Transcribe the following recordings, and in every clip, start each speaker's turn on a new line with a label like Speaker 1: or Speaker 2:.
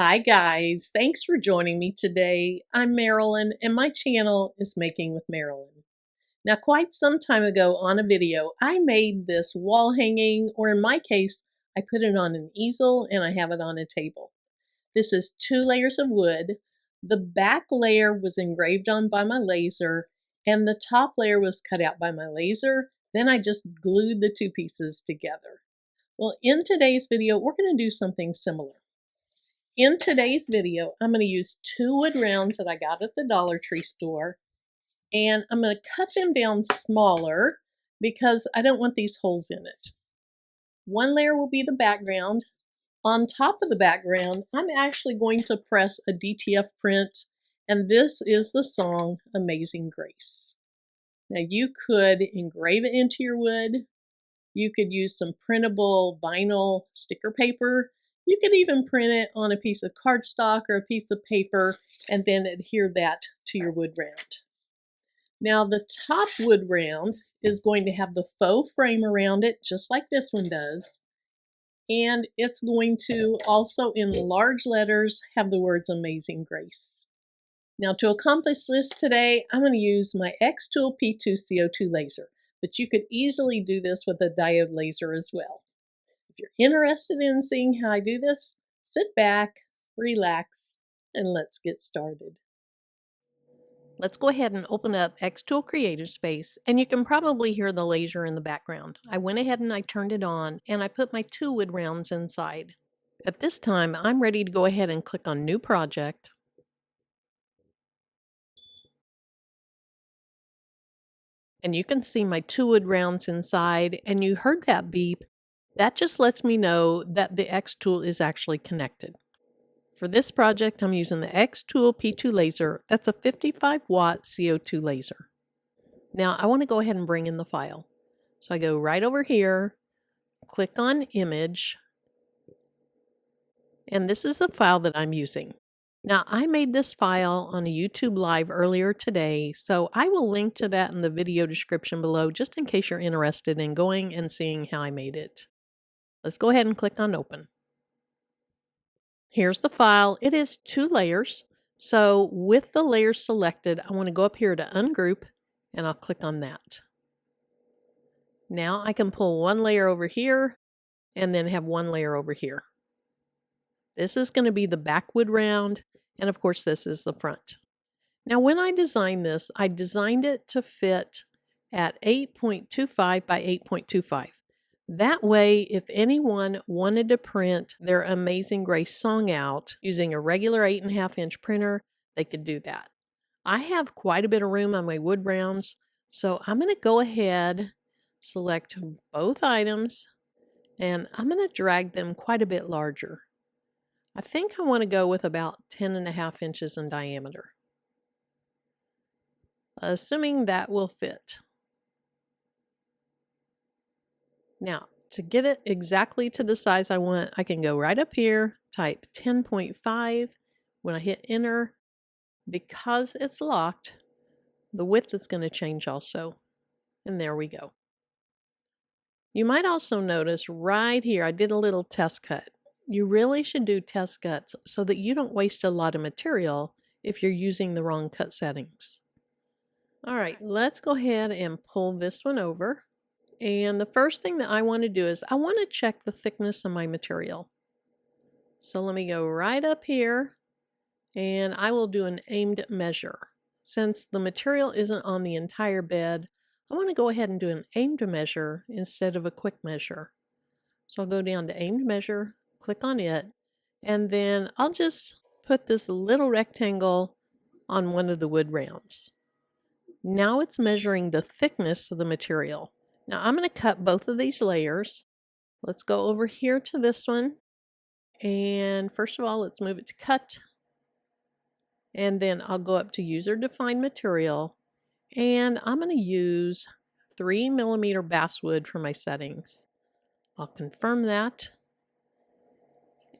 Speaker 1: Hi guys, thanks for joining me today. I'm Marilyn and my channel is Making with Marilyn. Now quite some time ago on a video, I made this wall hanging, or in my case, I put it on an easel and I have it on a table. This is 2 layers of wood. The back layer was engraved on by my laser and the top layer was cut out by my laser. Then I just glued the 2 pieces together. Well, in today's video, we're going to do something similar. In today's video, I'm going to use 2 wood rounds that I got at the Dollar Tree store, and I'm going to cut them down smaller because I don't want these holes in it. One layer will be the background. On top of the background, I'm actually going to press a DTF print, and this is the song Amazing Grace. Now you could engrave it into your wood. You could use some printable vinyl sticker paper. You could even print it on a piece of cardstock or a piece of paper and then adhere that to your wood round. Now the top wood round is going to have the faux frame around it, just like this one does. And it's going to also, in large letters, have the words Amazing Grace. Now to accomplish this today, I'm going to use my xTool P2 CO2 laser, but you could easily do this with a diode laser as well. If you're interested in seeing how I do this, sit back, relax, and let's get started. Let's go ahead and open up xTool Creative Space, and you can probably hear the laser in the background. I went ahead and I turned it on, and I put my 2 wood rounds inside. At this time, I'm ready to go ahead and click on New Project. And you can see my 2 wood rounds inside, and you heard that beep. That just lets me know that the xTool is actually connected. For this project, I'm using the xTool P2 laser. That's a 55-watt CO2 laser. Now, I want to go ahead and bring in the file. So I go right over here, click on Image, and this is the file that I'm using. Now, I made this file on a YouTube Live earlier today, so I will link to that in the video description below, just in case you're interested in going and seeing how I made it. Let's go ahead and click on Open. Here's the file. It is 2 layers. So with the layers selected, I want to go up here to Ungroup, and I'll click on that. Now I can pull 1 layer over here, and then have 1 layer over here. This is going to be the back wood round, and of course this is the front. Now when I designed this, I designed it to fit at 8.25 by 8.25. That way, if anyone wanted to print their Amazing Grace song out using a regular 8.5-inch printer, they could do that. I have quite a bit of room on my wood rounds, so I'm going to go ahead, select both items, and I'm going to drag them quite a bit larger. I think I want to go with about 10.5 inches in diameter, assuming that will fit. Now, to get it exactly to the size I want, I can go right up here, type 10.5. When I hit enter, because it's locked, the width is going to change also. And there we go. You might also notice right here, I did a little test cut. You really should do test cuts so that you don't waste a lot of material if you're using the wrong cut settings. All right, let's go ahead and pull this one over. And the first thing that I want to do is I want to check the thickness of my material. So let me go right up here, and I will do an aimed measure. Since the material isn't on the entire bed, I want to go ahead and do an aimed measure instead of a quick measure. So I'll go down to aimed measure, click on it, and then I'll just put this little rectangle on one of the wood rounds. Now it's measuring the thickness of the material. Now I'm going to cut both of these layers. Let's go over here to this one. And first of all, let's move it to cut. And then I'll go up to user defined material. And I'm going to use 3mm basswood for my settings. I'll confirm that.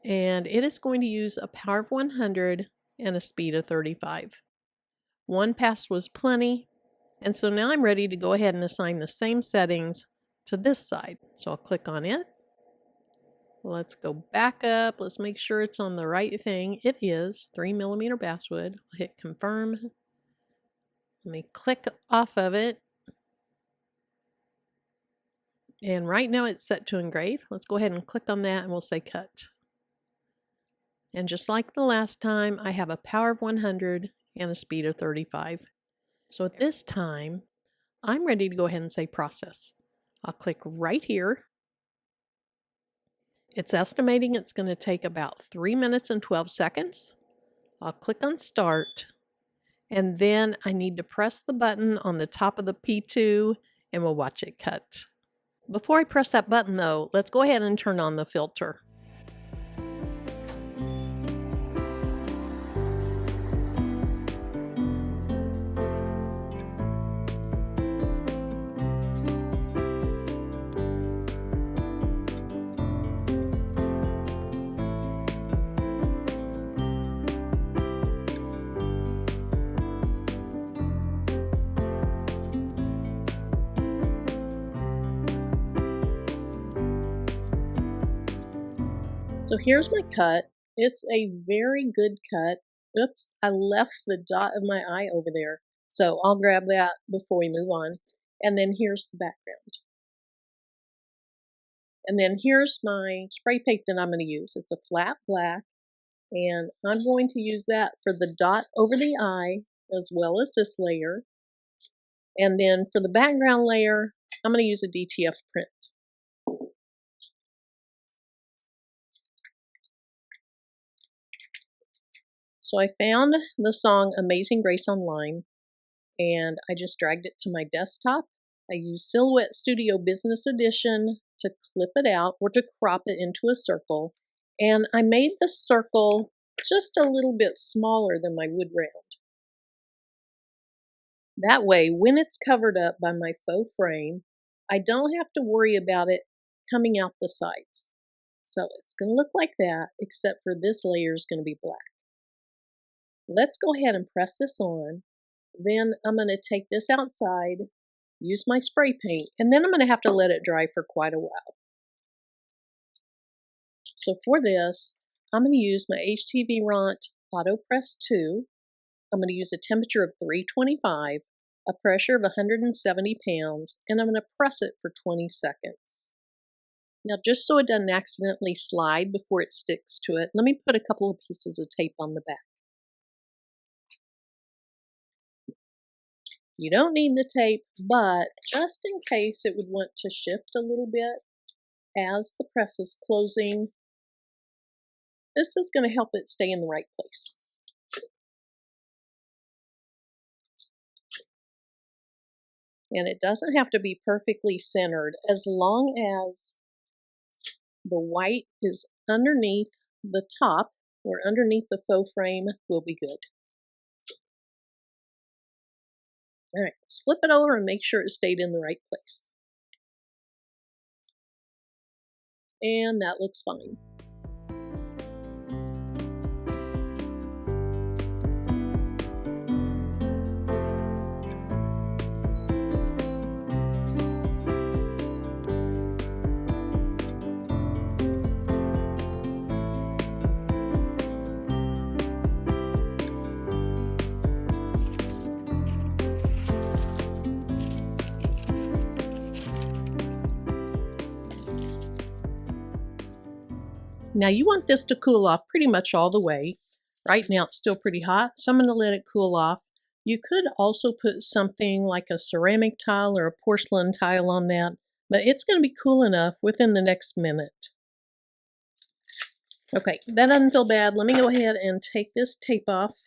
Speaker 1: And it is going to use a power of 100 and a speed of 35. 1 pass was plenty. And so now I'm ready to go ahead and assign the same settings to this side. So I'll click on it. Let's go back up. Let's make sure it's on the right thing. It is 3mm basswood. I'll hit confirm. Let me click off of it. And right now it's set to engrave. Let's go ahead and click on that and we'll say cut. And just like the last time, I have a power of 100 and a speed of 35. So at this time, I'm ready to go ahead and say process. I'll click right here. It's estimating it's going to take about 3 minutes and 12 seconds. I'll click on start. And then I need to press the button on the top of the P2 and we'll watch it cut. Before I press that button though, let's go ahead and turn on the filter. So here's my cut. It's a very good cut. Oops, I left the dot of my eye over there. So I'll grab that before we move on. And then here's the background. And then here's my spray paint that I'm going to use. It's a flat black. And I'm going to use that for the dot over the eye as well as this layer. And then for the background layer, I'm going to use a DTF print. So I found the song Amazing Grace online, and I just dragged it to my desktop. I used Silhouette Studio Business Edition to clip it out or to crop it into a circle. And I made the circle just a little bit smaller than my wood round. That way, when it's covered up by my faux frame, I don't have to worry about it coming out the sides. So it's going to look like that, except for this layer is going to be black. Let's go ahead and press this on. Then I'm going to take this outside, use my spray paint, and then I'm going to have to let it dry for quite a while. So for this, I'm going to use my HTV Ront Auto Press 2. I'm going to use a temperature of 325, a pressure of 170 pounds, and I'm going to press it for 20 seconds. Now, just so it doesn't accidentally slide before it sticks to it, let me put a couple of pieces of tape on the back. You don't need the tape, but just in case it would want to shift a little bit as the press is closing, this is going to help it stay in the right place. And it doesn't have to be perfectly centered. As long as the white is underneath the top or underneath the faux frame, will be good. All right, let's flip it over and make sure it stayed in the right place. And that looks fine. Now you want this to cool off pretty much all the way. Right now it's still pretty hot, so I'm going to let it cool off. You could also put something like a ceramic tile or a porcelain tile on that, but it's going to be cool enough within the next minute. Okay, that doesn't feel bad. Let me go ahead and take this tape off.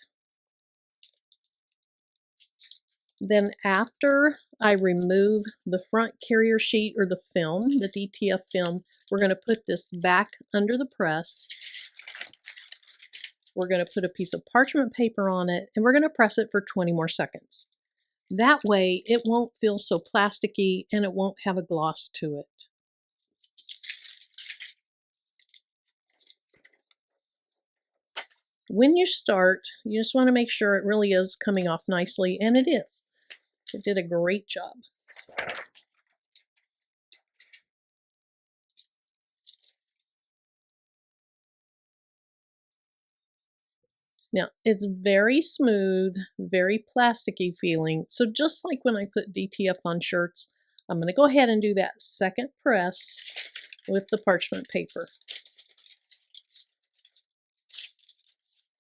Speaker 1: Then after I remove the front carrier sheet or the film, the DTF film, we're going to put this back under the press. We're going to put a piece of parchment paper on it, and we're going to press it for 20 more seconds. That way it won't feel so plasticky and it won't have a gloss to it. When you start, you just want to make sure it really is coming off nicely, and it is. It did a great job. Now, it's very smooth, very plasticky feeling. So just like when I put DTF on shirts, I'm going to go ahead and do that second press with the parchment paper.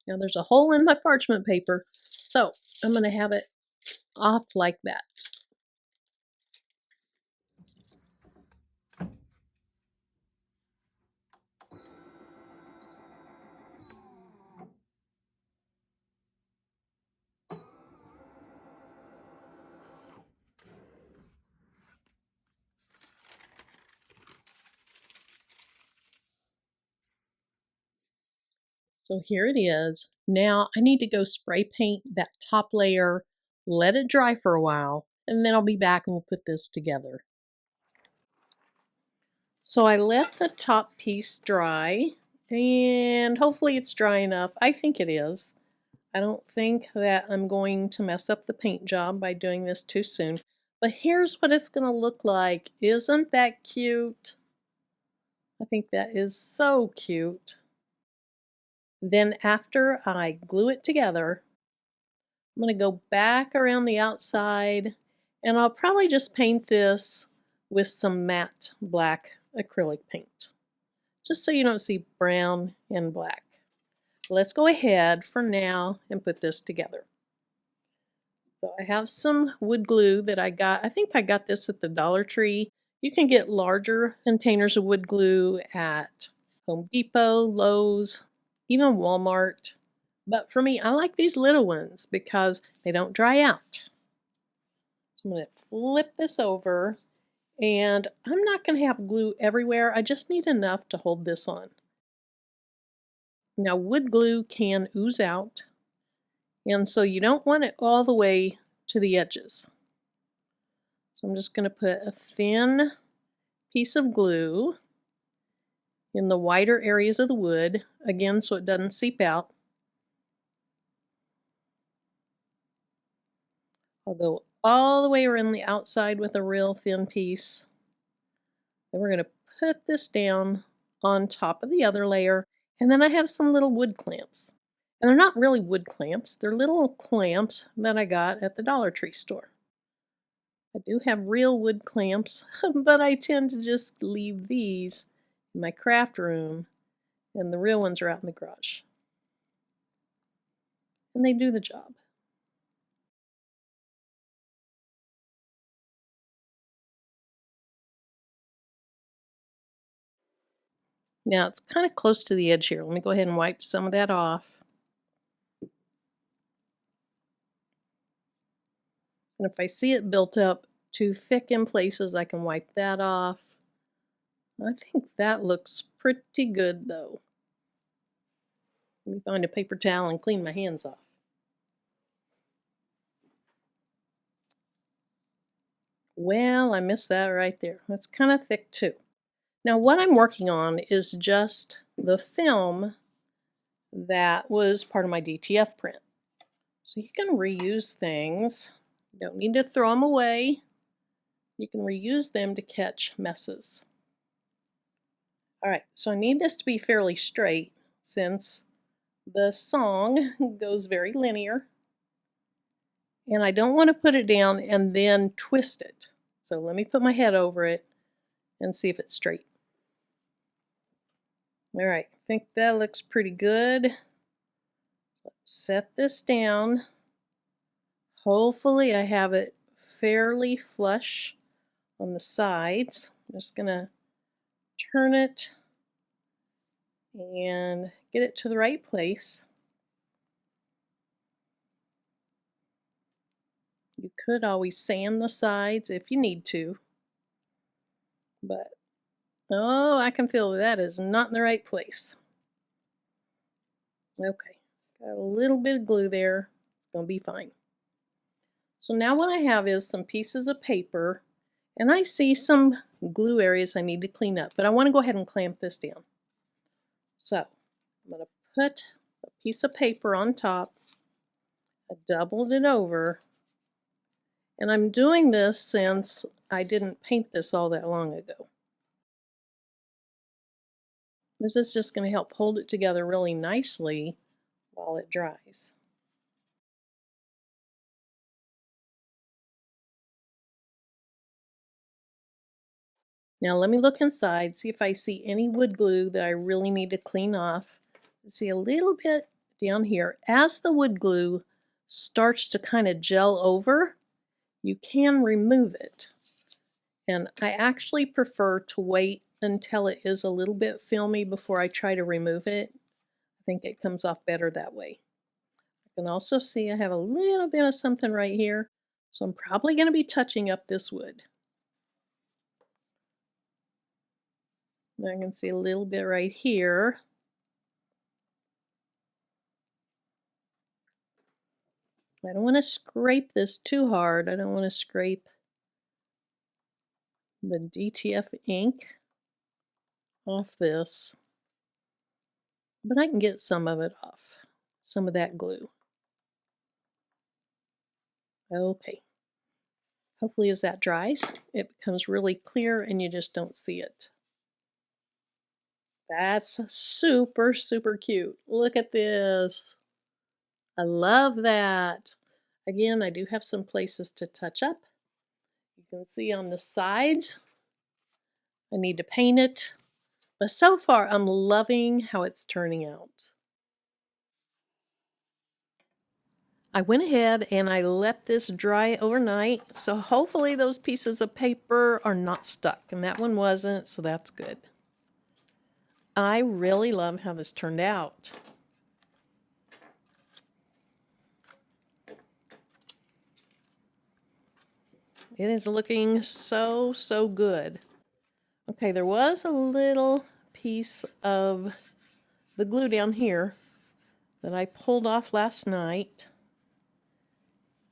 Speaker 1: Now there's a hole in my parchment paper, so I'm going to have it off like that. So here it is. Now I need to go spray paint that top layer, let it dry for a while, and then I'll be back and we'll put this together. So I let the top piece dry, and hopefully it's dry enough. I think it is. I don't think that I'm going to mess up the paint job by doing this too soon. But here's what it's going to look like. Isn't that cute? I think that is so cute. Then after I glue it together, I'm going to go back around the outside, and I'll probably just paint this with some matte black acrylic paint, just so you don't see brown and black. Let's go ahead for now and put this together. So I have some wood glue that I got. I think I got this at the Dollar Tree. You can get larger containers of wood glue at Home Depot, Lowe's, even Walmart. But for me, I like these little ones because they don't dry out. So I'm going to flip this over, and I'm not going to have glue everywhere. I just need enough to hold this on. Now, wood glue can ooze out, and so you don't want it all the way to the edges. So I'm just going to put a thin piece of glue in the wider areas of the wood, again, so it doesn't seep out. I'll go all the way around the outside with a real thin piece. Then we're going to put this down on top of the other layer, and then I have some little wood clamps. And they're not really wood clamps, they're little clamps that I got at the Dollar Tree store. I do have real wood clamps, but I tend to just leave these in my craft room, and the real ones are out in the garage. And they do the job. Now it's kind of close to the edge here. Let me go ahead and wipe some of that off. And if I see it built up too thick in places, I can wipe that off. I think that looks pretty good though. Let me find a paper towel and clean my hands off. Well, I missed that right there. That's kind of thick too. Now what I'm working on is just the film that was part of my DTF print. So you can reuse things. You don't need to throw them away. You can reuse them to catch messes. Alright, so I need this to be fairly straight since the song goes very linear. And I don't want to put it down and then twist it. So let me put my head over it and see if it's straight. Alright, I think that looks pretty good. Let's set this down. Hopefully I have it fairly flush on the sides. I'm just going to turn it and get it to the right place. You could always sand the sides if you need to, but oh, I can feel that is not in the right place. Okay, got a little bit of glue there. It's going to be fine. So now what I have is some pieces of paper, and I see some glue areas I need to clean up, but I want to go ahead and clamp this down. So I'm going to put a piece of paper on top. I doubled it over, and I'm doing this since I didn't paint this all that long ago. This is just going to help hold it together really nicely while while it dries. Now let me look inside, see if I see any wood glue that I really need to clean off. See a little bit down here. As the wood glue starts to kind of gel over, you can remove it. And I actually prefer to wait until it is a little bit filmy before I try to remove it. I think it comes off better that way. You can also see I have a little bit of something right here, so I'm probably going to be touching up this wood. I can see a little bit right here. I don't want to scrape this too hard. I don't want to scrape the DTF ink off this, but I can get some of it off, some of that glue. Okay. Hopefully as that dries, it becomes really clear and you just don't see it. That's super, super cute. Look at this. I love that. Again, I do have some places to touch up. You can see on the sides, I need to paint it. But so far, I'm loving how it's turning out. I went ahead and I let this dry overnight, so hopefully those pieces of paper are not stuck, and that one wasn't, so that's good. I really love how this turned out. It is looking so, so good. Okay, there was a little piece of the glue down here that I pulled off last night.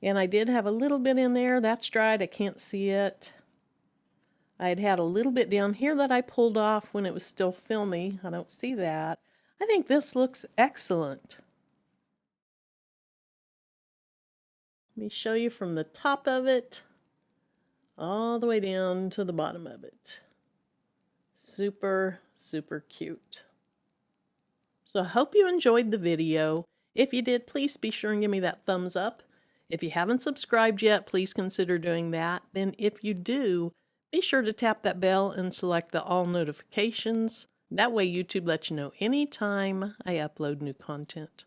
Speaker 1: And I did have a little bit in there. That's dried. I can't see it. I had a little bit down here that I pulled off when it was still filmy. I don't see that. I think this looks excellent. Let me show you from the top of it all the way down to the bottom of it. Super, super cute. So I hope you enjoyed the video. If you did, please be sure and give me that thumbs up. If you haven't subscribed yet, please consider doing that. Then if you do, be sure to tap that bell and select the all notifications. That way YouTube lets you know anytime I upload new content.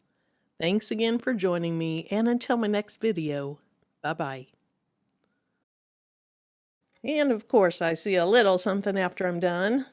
Speaker 1: Thanks again for joining me, and until my next video, bye-bye. And of course, I see a little something after I'm done.